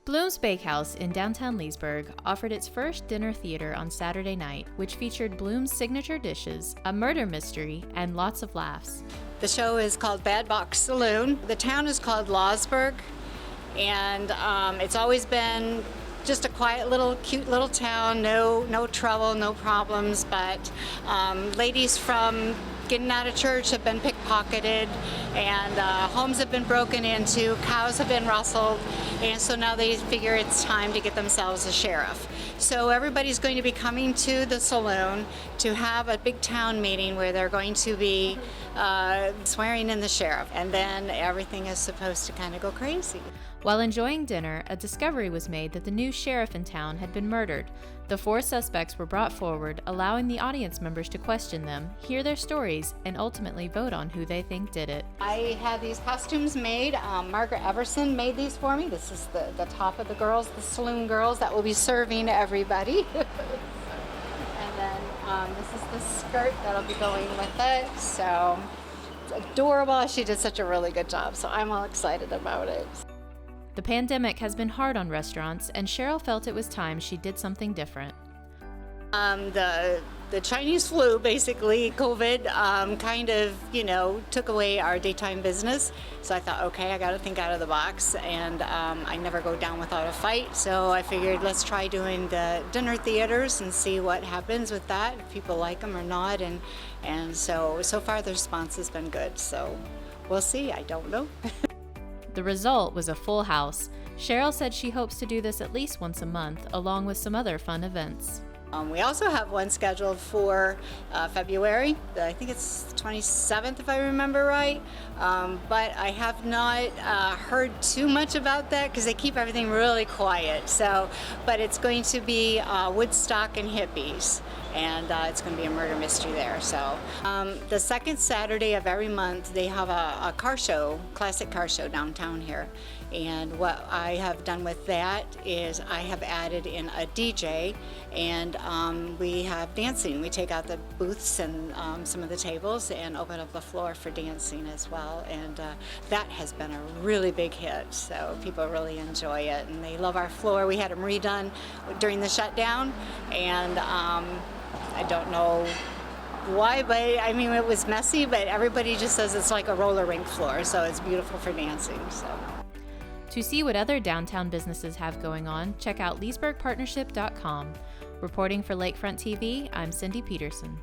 Bloom's Bakehouse in downtown Leesburg offered its first dinner theater on Saturday night, which featured Bloom's signature dishes, a murder mystery, and lots of laughs. The show is called Bad Box Saloon. The town is called Lawsberg, and it's always been just a quiet little, cute little town, no trouble, no problems, but ladies from getting out of church have been pickpocketed, and homes have been broken into, cows have been rustled, and so now they figure it's time to get themselves a sheriff. So everybody's going to be coming to the saloon to have a big town meeting where they're going to be swearing in the sheriff, and then everything is supposed to kind of go crazy. While enjoying dinner, a discovery was made that the new sheriff in town had been murdered. The 4 suspects were brought forward, allowing the audience members to question them, hear their stories, and ultimately vote on who they think did it. I had these costumes made. Margaret Everson made these for me. This is the top of the girls, the saloon girls that will be serving everybody. And then this is the skirt that'll be going with it. So it's adorable. She did such a really good job, so I'm all excited about it. The pandemic has been hard on restaurants, and Cheryl felt it was time she did something different. The Chinese flu, basically, COVID, kind of, took away our daytime business. So I thought, okay, I got to think out of the box, and I never go down without a fight. So I figured let's try doing the dinner theaters and see what happens with that, if people like them or not. And so far the response has been good. So we'll see. I don't know. The result was a full house. Cheryl said she hopes to do this at least once a month, along with some other fun events. We also have one scheduled for February. I think it's 27th, if I remember right. But I have not heard too much about that because they keep everything really quiet. But it's going to be Woodstock and hippies, and it's going to be a murder mystery there. So the second Saturday of every month, they have a car show, classic car show downtown here. And what I have done with that is I have added in a DJ, and we have dancing. We take out the booths and some of the tables and open up the floor for dancing as well. And that has been a really big hit, so people really enjoy it. And they love our floor. We had them redone during the shutdown, and I don't know why, but I mean, it was messy, but everybody just says it's like a roller rink floor, so it's beautiful for dancing. So. To see what other downtown businesses have going on, check out leesburgpartnership.com. Reporting for Lakefront TV, I'm Cindy Peterson.